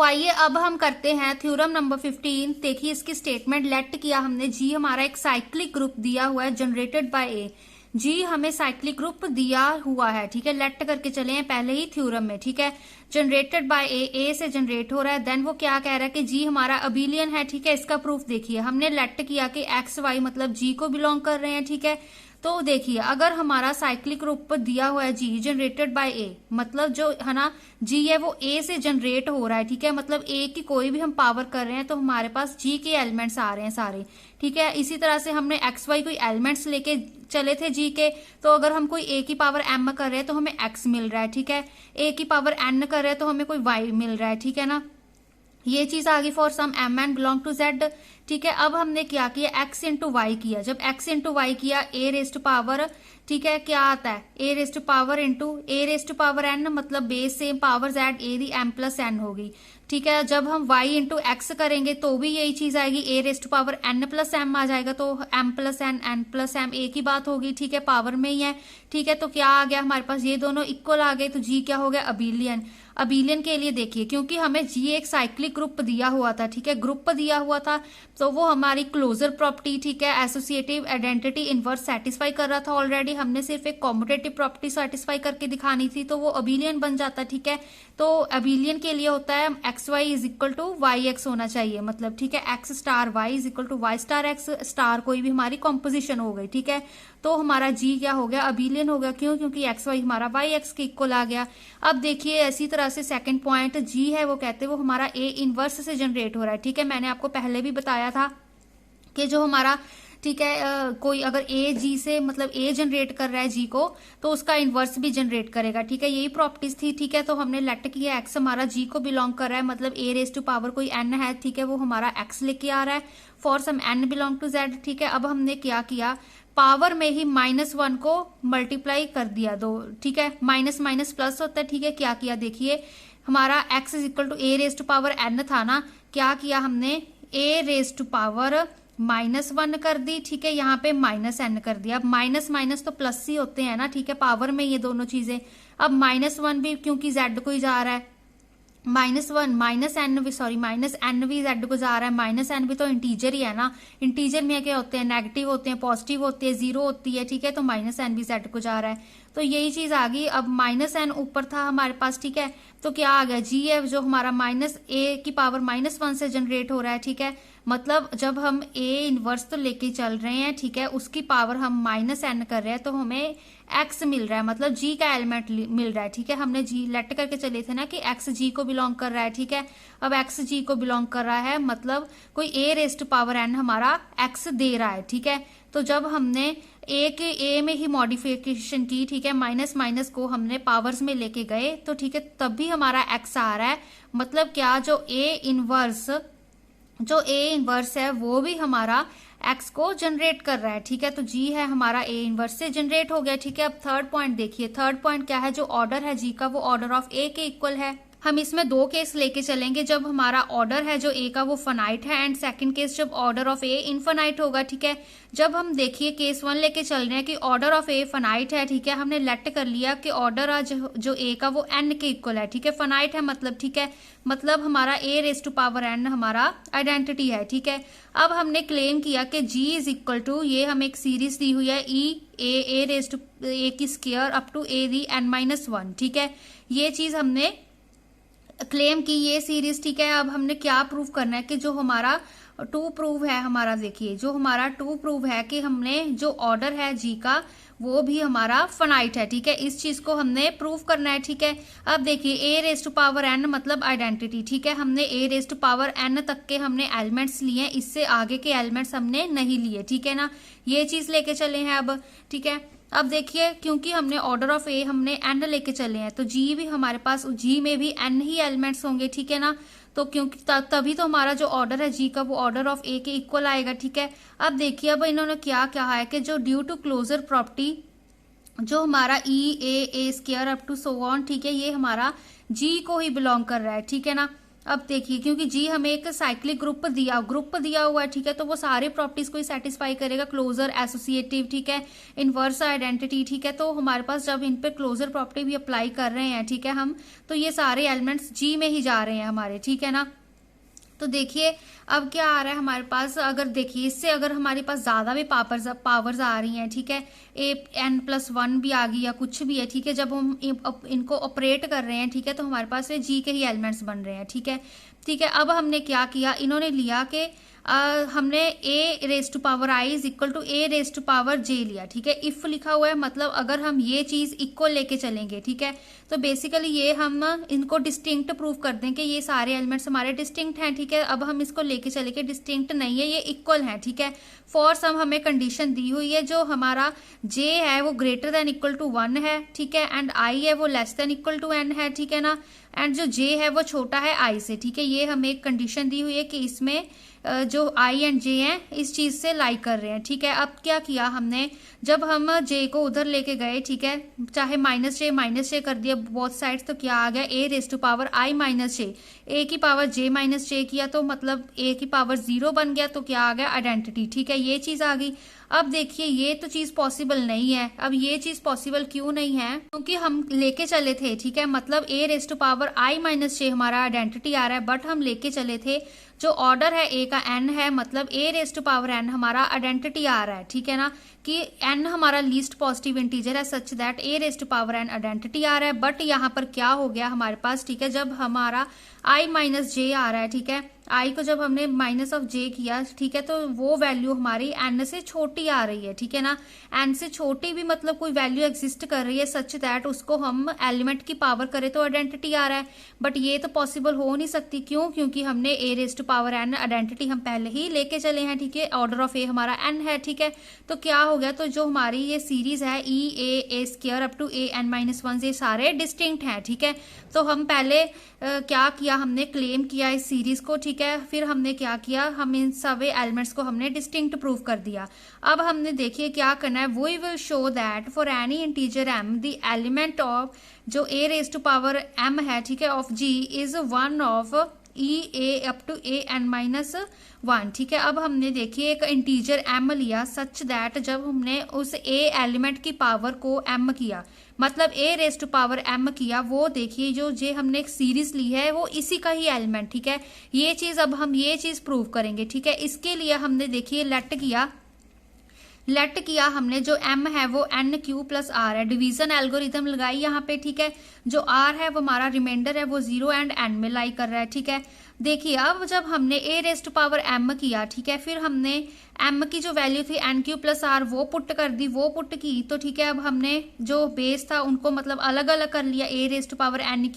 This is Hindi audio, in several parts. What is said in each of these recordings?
तो आइए अब हम करते हैं थ्योरम नंबर 15। देखिए इसकी स्टेटमेंट लेट किया हमने, जी हमारा एक साइक्लिक ग्रुप दिया हुआ है जनरेटेड बाय ए। जी हमें साइक्लिक ग्रुप दिया हुआ है, ठीक है, लेट करके चले हैं पहले ही थ्योरम में, ठीक है। जनरेटेड बाय ए से जनरेट हो रहा है, देन वो क्या कह रहा है कि जी हमारा अबिलियन है, ठीक है। इसका प्रूफ देखिए, हमने लेट किया कि एक्स वाई मतलब जी को बिलोंग कर रहे हैं, ठीक है। तो देखिए अगर हमारा साइक्लिक ग्रुप दिया हुआ है जी जनरेटेड बाय ए, मतलब जो है ना जी है वो ए से जनरेट हो रहा है, ठीक है। मतलब ए की कोई भी हम पावर कर रहे हैं तो हमारे पास जी के एलिमेंट्स आ रहे हैं सारे, ठीक है। इसी तरह से हमने एक्स वाई कोई एलिमेंट्स लेके चले थे जी के, तो अगर हम कोई ए की पावर एम कर रहे हैं तो हमें एक्स मिल रहा है, ठीक है। ए की पावर एन कर रहे हैं तो हमें कोई वाई मिल रहा है, ठीक है ना। ये चीज आ गई for some M N belong to Z, ठीक है। अब हमने क्या किया, एक्स इंटू वाई किया। जब एक्स इंटू वाई किया ए रेस्ट पावर, ठीक है, क्या आता है A raised power into A raised power N, मतलब base same power Z A the M plus N होगी, ठीक है। जब हम y इंटू एक्स करेंगे तो भी यही चीज आएगी, A raised power N plus M आ जाएगा, तो M plus N plus M एक ही बात होगी, ठीक है, पावर में ही है, ठीक है। तो क्या आ गया हमारे पास, ये दोनों इक्वल आ गए, तो जी क्या हो गया अबिलियन। अबिलियन के लिए देखिए क्योंकि हमें जी एक साइक्लिक ग्रुप दिया हुआ था, ठीक है, ग्रुप दिया हुआ था, तो वो हमारी क्लोजर प्रॉपर्टी, ठीक है, एसोसिएटिव आइडेंटिटी इनवर्स सेटिस्फाई कर रहा था ऑलरेडी। हमने सिर्फ एक कॉम्युटेटिव प्रॉपर्टी सेटिस्फाई करके दिखानी थी, तो वो अबिलियन बन जाता, ठीक है। तो अबिलियन के लिए होता है X Y is equal to Y X होना चाहिए, मतलब ठीक है, X star Y is equal to Y star X star, कोई भी हमारी कॉम्पोजिशन हो गई, ठीक है। तो हमारा जी क्या हो गया अबिलियन हो गया, क्यों, क्योंकि एक्स वाई हमारा वाई एक्स के इक्वल आ गया। अब देखिए इसी तरह से सेकंड पॉइंट जी है वो कहते हैं वो हमारा ए इनवर्स से जनरेट हो रहा है, ठीक है। मैंने आपको पहले भी बताया था कि जो हमारा, ठीक है, कोई अगर ए जी से मतलब ए जनरेट कर रहा है जी को तो उसका इनवर्स भी जनरेट करेगा, ठीक है, यही प्रॉपर्टीज थी, ठीक है। तो हमने लेट किया एक्स हमारा जी को बिलोंग कर रहा है, मतलब ए रेज टू पावर कोई एन है, ठीक है, वो हमारा एक्स लेके आ रहा है for some N belong to Z, ठीक है। अब हमने क्या किया, पावर में ही -1 को मल्टीप्लाई कर दिया दो, ठीक है, माइनस माइनस प्लस होता है, ठीक है। क्या किया देखिए, हमारा X is equal to A raise to power N था ना, क्या किया हमने ए रेज टू पावर -1 कर दी, ठीक है, यहाँ पे -n कर दिया। अब माइनस माइनस तो प्लस ही होते हैं ना, ठीक है, पावर में ये दोनों चीजें। अब -1 भी क्योंकि जेड को ही जा रहा है, -1 -n भी सॉरी -n भी जेड को जा रहा है, -n भी तो इंटीजर ही है ना, इंटीजर में क्या होते हैं, नेगेटिव होते हैं, पॉजिटिव होते हैं, जीरो होती है, ठीक है। तो -n भी जेड को जा रहा है, तो यही चीज आ गई। अब -n ऊपर था हमारे पास, ठीक है, तो क्या आ गया जी है जो हमारा -a की पावर -1 से जनरेट हो रहा है, ठीक है। मतलब जब हम a इनवर्स तो लेके चल रहे हैं, ठीक है, उसकी पावर हम -n कर रहे हैं तो हमें x मिल रहा है, मतलब g का एलिमेंट मिल रहा है, ठीक है। हमने g लेट करके चले थे ना कि x g को बिलोंग कर रहा है, ठीक है। अब x g को बिलोंग कर रहा है मतलब कोई a रेस्ट पावर n हमारा x दे रहा है, ठीक है। तो जब हमने a में ही मॉडिफिकेशन की, ठीक है, माइनस माइनस को हमने पावर्स में लेके गए तो ठीक है, तब भी हमारा x आ रहा है। मतलब क्या, जो a इनवर्स है वो भी हमारा x को जनरेट कर रहा है, ठीक है। तो g है हमारा a इनवर्स से जनरेट हो गया, ठीक है। अब थर्ड पॉइंट देखिए, थर्ड पॉइंट क्या है, जो ऑर्डर है g का वो ऑर्डर ऑफ a के इक्वल है। हम इसमें दो केस लेके चलेंगे, जब हमारा ऑर्डर है जो a का वो फाइनाइट है, एंड सेकंड केस जब ऑर्डर ऑफ a इनफाइनाइट होगा, ठीक है। जब हम देखिए केस 1 लेके चल रहे हैं कि ऑर्डर ऑफ a फाइनाइट है, ठीक है, हमने लेट कर लिया कि ऑर्डर जो a का वो n के इक्वल है, ठीक है, फाइनाइट है मतलब, ठीक है, मतलब हमारा a raise to power n हमारा आइडेंटिटी है, ठीक है। अब हमने क्लेम किया कि g इज इक्वल टू, ये हमें एक सीरीज दी हुई है ए रेज टू a की square up to a the n-1, ठीक है, ये चीज हमने क्लेम की, ये सीरीज, ठीक है। अब हमने क्या प्रूव करना है कि जो हमारा टू प्रूव है हमारा, देखिए जो हमारा टू प्रूव है कि हमने जो ऑर्डर है जी का वो भी हमारा फाइनाइट है, ठीक है, इस चीज को हमने प्रूव करना है, ठीक है। अब देखिए ए रेज टू पावर एन मतलब आइडेंटिटी, ठीक है, हमने ए रेज टू पावर एन तक के हमने एलिमेंट्स लिए, इससे आगे के एलिमेंट्स हमने नहीं लिए, ठीक है ना, ये चीज लेके चले हैं अब, ठीक है। अब देखिए क्योंकि हमने ऑर्डर ऑफ ए हमने एन लेके चले हैं तो जी भी हमारे पास, जी में भी एन ही एलिमेंट्स होंगे, ठीक है ना। तो क्योंकि तभी तो हमारा जो ऑर्डर है जी का वो ऑर्डर ऑफ ए के इक्वल आएगा, ठीक है। अब देखिए अब इन्होंने क्या कहा है कि जो ड्यू टू क्लोजर प्रॉपर्टी जो हमारा A square up to so on, ठीक है, ये हमारा जी को ही बिलोंग कर रहा है, ठीक है ना। अब देखिए, क्योंकि जी हमें एक साइक्लिक ग्रुप दिया हुआ है, ठीक है, तो वो सारे प्रॉपर्टीज को ही सेटिस्फाई करेगा, क्लोजर, एसोसिएटिव, ठीक है, इनवर्स आइडेंटिटी, ठीक है। तो हमारे पास जब इन पे क्लोजर प्रॉपर्टी भी अप्लाई कर रहे हैं, ठीक है, हम तो ये सारे एलिमेंट्स जी में ही जा रहे हैं हमारे, ठीक है ना। तो देखिए अब क्या आ रहा है हमारे पास, अगर देखिए इससे अगर हमारे पास ज्यादा भी पावर्स आ रही हैं, ठीक है, an+1 भी आ गई या कुछ भी है, ठीक है, जब हम इनको ऑपरेट कर रहे हैं, ठीक है, तो हमारे पास जी के ही एलिमेंट्स बन रहे हैं, ठीक है। ठीक है, अब हमने क्या किया, इन्होंने लिया कि हमने a⁻⁴ is equal to a⁻j लिया, ठीक है। इफ लिखा हुआ है, मतलब अगर हम ये चीज इक्वल लेके चलेंगे, ठीक है, तो बेसिकली ये हम इनको डिस्टिंक्ट प्रूव कर दें कि ये सारे एलिमेंट्स हमारे डिस्टिंक्ट हैं, ठीक है। अब हम इसको लेके चले कि डिस्टिंक्ट नहीं है, ये इक्वल है, ठीक है। फॉर सम हमें कंडीशन दी हुई है, जो हमारा j है वो ग्रेटर देन इक्वल टू 1 है, ठीक है, एंड i है वो less than equal to n है, ठीक है ना, एंड जो j है वो छोटा है i से, ठीक है। ये हमें एक कंडीशन दी हुई है कि इसमें जो i एंड j हैं इस चीज से लाई कर रहे हैं, ठीक है। अब क्या किया हमने, जब हम j को उधर लेके गए, ठीक है, चाहे -j कर दिया बोथ साइड्स, तो क्या आ गया a⁻i−j, a की पावर j-j किया तो मतलब a की पावर 0 बन गया, तो क्या आ गया आइडेंटिटी, ठीक है, ये चीज आ गई। अब देखिए ये तो चीज पॉसिबल नहीं है। अब ये चीज पॉसिबल क्यों नहीं है, क्योंकि हम लेके चले थे, ठीक है, मतलब a⁻i−j हमारा आइडेंटिटी आ रहा है, बट हम लेके चले थे जो ऑर्डर है a का n है, मतलब a⁻n हमारा आइडेंटिटी आ रहा है, ठीक है ना, कि n हमारा लीस्ट पॉजिटिव इंटीजर है सच दैट a⁻n आइडेंटिटी आ रहा है। बट यहाँ पर क्या हो गया हमारे पास, ठीक है, जब हमारा i-j आ रहा है, ठीक है, i को जब हमने -j किया, ठीक है, तो वो वैल्यू हमारी n से छोटी आ रही है, ठीक है ना। n से छोटी भी मतलब कोई वैल्यू एग्जिस्ट कर रही है सच दैट उसको हम एलिमेंट की पावर करें तो आइडेंटिटी आ रहा है, बट ये तो पॉसिबल हो नहीं सकती। क्यों? क्योंकि हमने a⁻n आइडेंटिटी हम पहले ही लेके चले हैं, ठीक है, ऑर्डर ऑफ a हमारा n है, ठीक है। तो क्या हो गया, तो जो हमारी ये सीरीज है e⁻a² अप टू an-1 ये सारे डिस्टिंक्ट हैं, ठीक है। तो हम पहले क्या किया, हमने क्लेम किया इस सीरीज को, ठीक है, फिर हमने क्या किया, हम इन सभी एलिमेंट्स को हमने डिस्टिंक्ट प्रूव कर दिया। अब हमने देखिए क्या करना है, we will show that for any integer m the element of जो a⁻m है, ठीक है, of g is one of e⁻a up to an-1, ठीक है। अब हमने देखिए एक इंटीजर m लिया सच दैट जब हमने उस a एलिमेंट की पावर को m किया, मतलब a⁻m किया, वो देखिए जो हमने एक सीरीज ली है वो इसी का ही एलिमेंट, ठीक है। ये चीज अब हम ये चीज प्रूव करेंगे, ठीक है। इसके लिए हमने देखिए लेट किया हमने, जो m है वो n⁻r है, डिवीजन एल्गोरिथम लगाई यहाँ पे, ठीक है। जो r है वो हमारा रिमाइंडर है वो 0 एंड n में लाई कर रहा है, ठीक है। देखिए अब जब हमने a⁻m किया, ठीक है, फिर हमने m की जो वैल्यू थी n⁻r वो पुट कर दी, वो पुट की, तो ठीक है, अब हमने जो बेस था उनको मतलब अलग अलग कर लिया, a⁻n⁻,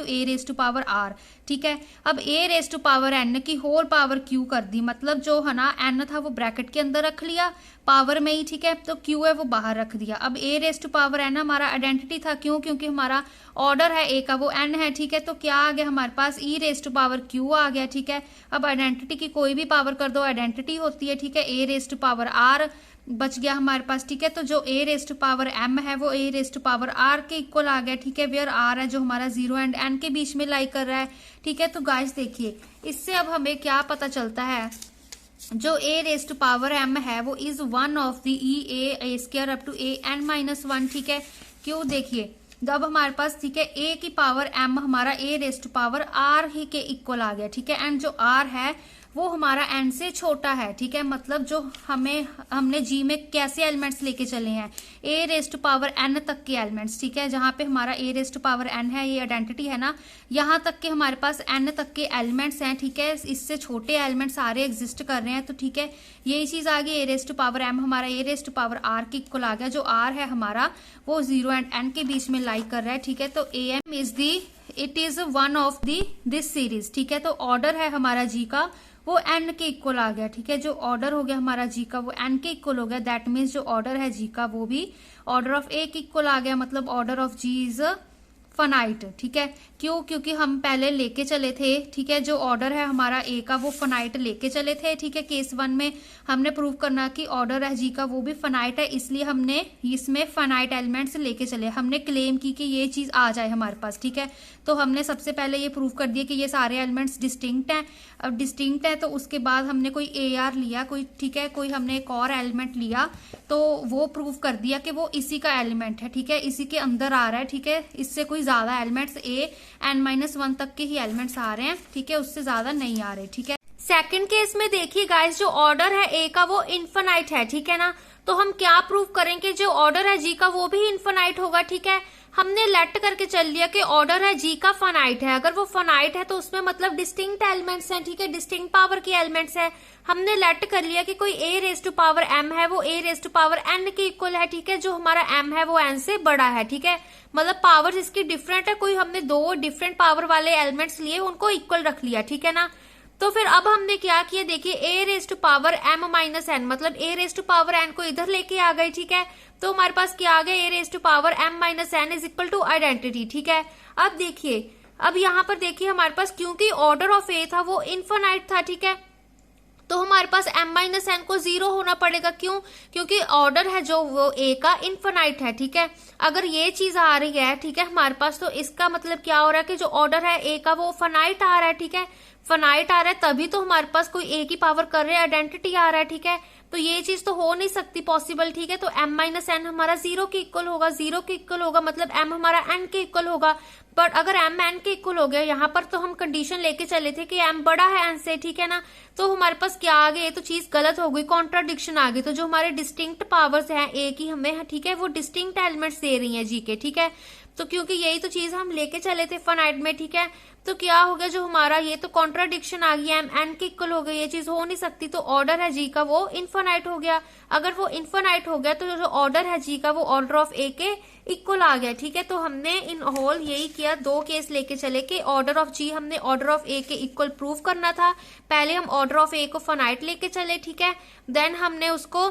a⁻r, ठीक है। अब a⁻n की होल पावर q कर दी, मतलब जो है ना n था वो ब्रैकेट के अंदर रख लिया पावर में ही, ठीक है, तो q है वो बाहर रख दिया। अब a⁻n हमारा आइडेंटिटी था, क्यों? क्योंकि हमारा ऑर्डर है a का वो n है, ठीक है। तो क्या आ गया हमारे पास e⁻q आ गया, ठीक है। अब आइडेंटिटी की कोई भी पावर कर दो आइडेंटिटी होती है, ठीक है, a⁻r बच गया हमारे पास, ठीक है। तो जो a⁻m है वो a⁻r के इक्वल आ गया, ठीक है, वेयर r है जो हमारा 0 एंड n के बीच में लाई कर रहा है, ठीक है। तो गाइस देखिए इससे अब हमें क्या पता चलता है, जो a⁻m है वो is one of the e⁻a² up to an-1, ठीक है। क्यों? देखिए जब हमारे पास, ठीक है, a की पावर m हमारा a⁻r ही के इक्वल आ गया, ठीक है, एंड जो r है वो हमारा n से छोटा है, ठीक है। मतलब जो हमने g में कैसे एलिमेंट्स लेके चले हैं, a⁻n तक के एलिमेंट्स, ठीक है, जहां पे हमारा a⁻n है, ये आइडेंटिटी है ना, यहाँ तक के हमारे पास n तक के एलिमेंट्स हैं, ठीक है। इससे छोटे एलिमेंट्स सारे एग्जिस्ट कर रहे हैं, तो ठीक है, यही चीज आ गई, a⁻m हमारा a⁻r के इक्वल आ गया, जो r है हमारा वो 0 एंड n के बीच में लाई कर रहा है, ठीक है। तो am it is one of this series, ठीक है। तो ऑर्डर है हमारा g का वो n के इक्वल आ गया, ठीक है। जो ऑर्डर हो गया हमारा g का वो n के इक्वल हो गया, दैट मीन्स जो ऑर्डर है g का वो भी ऑर्डर ऑफ a के इक्वल आ गया, मतलब order of g is finite, ठीक है। क्यों? क्योंकि हम पहले लेके चले थे, ठीक है, जो ऑर्डर है हमारा ए का वो फनाइट लेके चले थे, ठीक है। केस 1 में हमने प्रूव करना कि ऑर्डर है जी का वो भी फनाइट है, इसलिए हमने इसमें फनाइट एलिमेंट्स लेके चले, हमने क्लेम की कि ये चीज आ जाए हमारे पास, ठीक है। तो हमने सबसे पहले ये प्रूव कर दिया कि ये सारे एलिमेंट्स डिस्टिंक्ट हैं। अब डिस्टिंक्ट है तो उसके बाद हमने कोई AR लिया, कोई, ठीक है, कोई हमने एक और एलिमेंट लिया, तो वो प्रूव कर दिया कि वो इसी का एलिमेंट है, ठीक है, इसी के अंदर आ रहा है, ठीक है। इससे कोई ज्यादा एलिमेंट्स n-1 तक के ही एलिमेंट्स आ रहे हैं, ठीक है, उससे ज्यादा नहीं आ रहे, ठीक है। सेकंड केस में देखिए गाइस, जो ऑर्डर है ए का वो इन्फिनाइट है, ठीक है ना। तो हम क्या प्रूव करेंगे, जो ऑर्डर है जी का वो भी इन्फिनाइट होगा, ठीक है। हमने लेट करके चल लिया कि ऑर्डर है जी का फनाइट है, अगर वो फनाइट है तो उसमें मतलब डिस्टिंक्ट एलिमेंट्स हैं, ठीक है, डिस्टिंक्ट पावर के एलिमेंट्स हैं। हमने लेट कर लिया कि कोई a⁻m है वो a⁻n के इक्वल है, ठीक है, जो हमारा m है वो n से बड़ा है, ठीक है। मतलब पावर इसकी डिफरेंट है, कोई हमने दो डिफरेंट पावर वाले एलिमेंट्स लिए, उनको इक्वल रख लिया, ठीक है ना। तो फिर अब हमने क्या किया, देखिए a⁻m-n, मतलब a⁻n को इधर लेके आ गए, ठीक है। तो हमारे पास क्या आ गया, a⁻m-n is equal to identity, ठीक है। अब देखिए, अब यहाँ पर देखिए हमारे पास क्योंकि ऑर्डर ऑफ ए था वो इनफाइनाइट था, ठीक है, तो हमारे पास m-n को 0 होना पड़ेगा। क्यों? क्योंकि ऑर्डर है जो वो ए का इनफाइनाइट है, ठीक है। अगर ये चीज आ रही है, ठीक है, हमारे पास, तो इसका मतलब क्या हो रहा है कि जो ऑर्डर है ए का वो फाइनाइट आ रहा है, ठीक है। फाइनाइट आ रहा है तभी तो हमारे पास कोई ए की पावर कर रहे आइडेंटिटी आ रहा है, ठीक है। तो ये चीज तो हो नहीं सकती पॉसिबल, ठीक है। तो m-n हमारा 0 के इक्वल होगा, 0 के इक्वल होगा, मतलब m हमारा n के इक्वल होगा। बट अगर m n के इक्वल हो गया, यहाँ पर तो हम कंडीशन लेके चले थे कि m बड़ा है n से, ठीक है ना। तो हमारे पास क्या आ गया, ये तो चीज गलत हो गई, कॉन्ट्राडिक्शन आ गई। तो जो हमारे डिस्टिंक्ट पावर्स हैं ए की हमें, ठीक है, वो डिस्टिंक्ट एलिमेंट्स दे रही हैं जी के, ठीक है। तो क्योंकि यही तो चीज हम लेके चले थे फनाइट में, ठीक है, तो क्या हो गया, जो हमारा ये तो कॉन्ट्राडिक्शन आ गई, m n के इक्वल हो गई, ये चीज हो नहीं सकती। तो ऑर्डर है जी का वो इनफाइनाइट हो गया। अगर वो इनफाइनाइट हो गया तो जो ऑर्डर है जी का वो ऑर्डर ऑफ ए के इक्वल आ गया, ठीक है। तो हमने इन होल यही किया, दो केस लेके चले कि ऑर्डर ऑफ जी हमने ऑर्डर ऑफ ए के इक्वल प्रूव करना था। पहले हम ऑर्डर ऑफ ए को फाइनाइट लेके चले, ठीक है, देन हमने उसको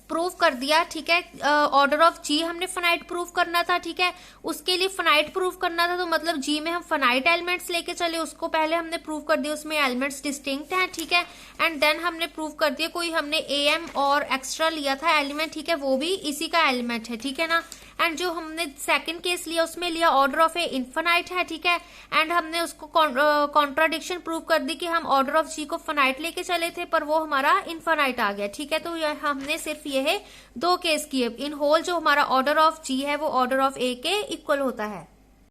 प्रूव कर दिया, ठीक है। ऑर्डर ऑफ जी हमने फनाइट प्रूव करना था, ठीक है, उसके लिए फनाइट प्रूव करना था, तो मतलब जी में हम फनाइट एलिमेंट्स लेके चले, उसको पहले हमने प्रूव कर दिया, उसमें एलिमेंट्स डिस्टिंक्ट हैं, ठीक है। एंड देन हमने प्रूव कर दिया कोई हमने am और एक्स्ट्रा लिया था एलिमेंट, ठीक है, वो भी इसी का एलिमेंट है, ठीक है ना। एंड जो हमने सेकंड केस लिया उसमें लिया ऑर्डर ऑफ ए इनफाइनाइट है, ठीक है। एंड हमने उसको कॉन्ट्राडिक्शन प्रूव कर दी कि हम ऑर्डर ऑफ जी को फाइनाइट लेके चले थे पर वो हमारा इनफाइनाइट आ गया, ठीक है। तो हमने सिर्फ ये दो केस किए। इन होल जो हमारा ऑर्डर ऑफ जी है वो ऑर्डर ऑफ ए के इक्वल होता है।